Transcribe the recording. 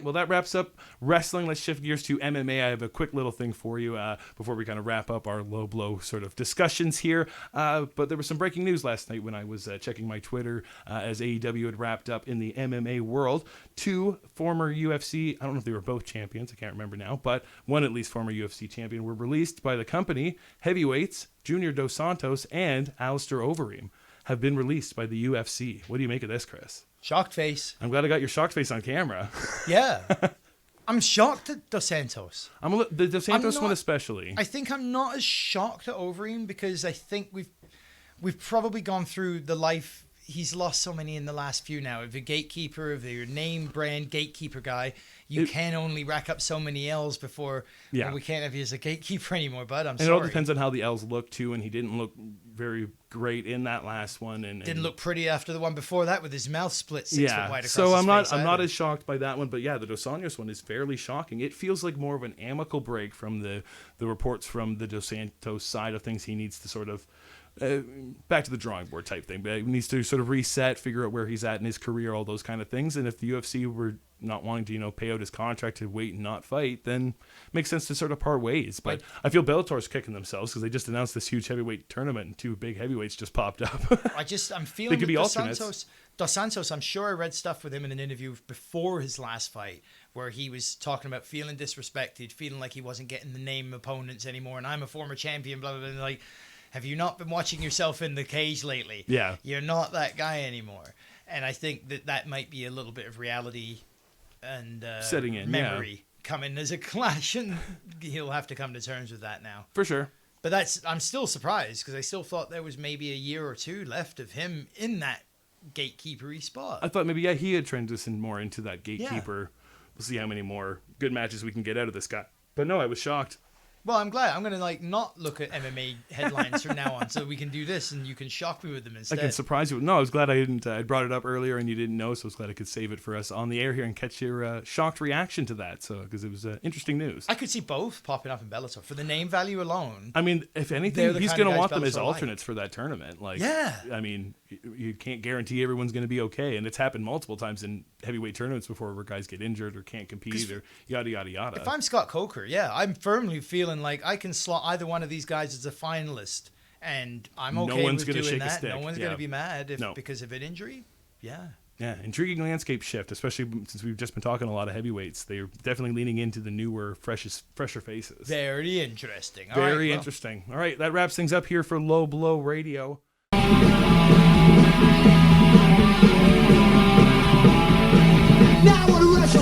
well, that wraps up wrestling. Let's shift gears to MMA. I have a quick little thing for you before we kind of wrap up our low blow sort of discussions here. But there was some breaking news last night when I was checking my Twitter as AEW had wrapped up in the MMA world. 2 former UFC, I don't know if they were both champions, I can't remember now, but one at least former UFC champion were released by the company. Heavyweights, Junior Dos Santos and Alistair Overeem have been released by the UFC. What do you make of this, Chris? Shocked face. I'm glad I got your shocked face on camera. Yeah. I'm shocked at Dos Santos. The Dos Santos one especially. I think I'm not as shocked at Overeem because I think we've probably gone through the life. He's lost so many in the last few now. If you're a gatekeeper, if you're a name brand gatekeeper guy, you can only rack up so many L's before we can't have you as a gatekeeper anymore, bud. I'm sorry. It all depends on how the L's look too, and he didn't look very great in that last one. And didn't look pretty after the one before that with his mouth split 6 foot wide across so his face. I'm not as shocked by that one, but yeah, the Dos Santos one is fairly shocking. It feels like more of an amicable break from the reports from the Dos Santos side of things. He needs to sort of back to the drawing board type thing, but he needs to sort of reset, figure out where he's at in his career, all those kind of things. And if the UFC were not wanting to, pay out his contract to wait and not fight, then it makes sense to sort of part ways. But I feel Bellator's kicking themselves because they just announced this huge heavyweight tournament and 2 big heavyweights just popped up. I'm feeling they could be Dos alternates. Santos, I'm sure I read stuff with him in an interview before his last fight where he was talking about feeling disrespected, feeling like he wasn't getting the name opponents anymore, and I'm a former champion, blah, blah, blah, like, have you not been watching yourself in the cage lately? Yeah. You're not that guy anymore. And I think that might be a little bit of reality and setting in, memory coming as a clash, and he'll have to come to terms with that now. For sure. But I'm still surprised because I still thought there was maybe a year or 2 left of him in that gatekeeper-y spot. I thought maybe, he had transitioned more into that gatekeeper. Yeah. We'll see how many more good matches we can get out of this guy. But no, I was shocked. Well, I'm glad. I'm going to not look at MMA headlines from now on, so we can do this and you can shock me with them instead. I can surprise you. No, I was glad I didn't. I brought it up earlier and you didn't know, so I was glad I could save it for us on the air here and catch your shocked reaction to that. So because it was interesting news. I could see both popping up in Bellator for the name value alone. I mean, if anything, he's going to want them as alternates for that tournament. I mean, you can't guarantee everyone's going to be okay, and it's happened multiple times in heavyweight tournaments before where guys get injured or can't compete or yada yada yada. If I'm Scott Coker, I'm firmly feeling like I can slot either one of these guys as a finalist, and I'm okay with doing that. No one's going to be mad because of an injury. Yeah, intriguing landscape shift, especially since we've just been talking a lot of heavyweights. They're definitely leaning into the newer, fresher faces. Very interesting. Very interesting. All right, that wraps things up here for Low Blow Radio.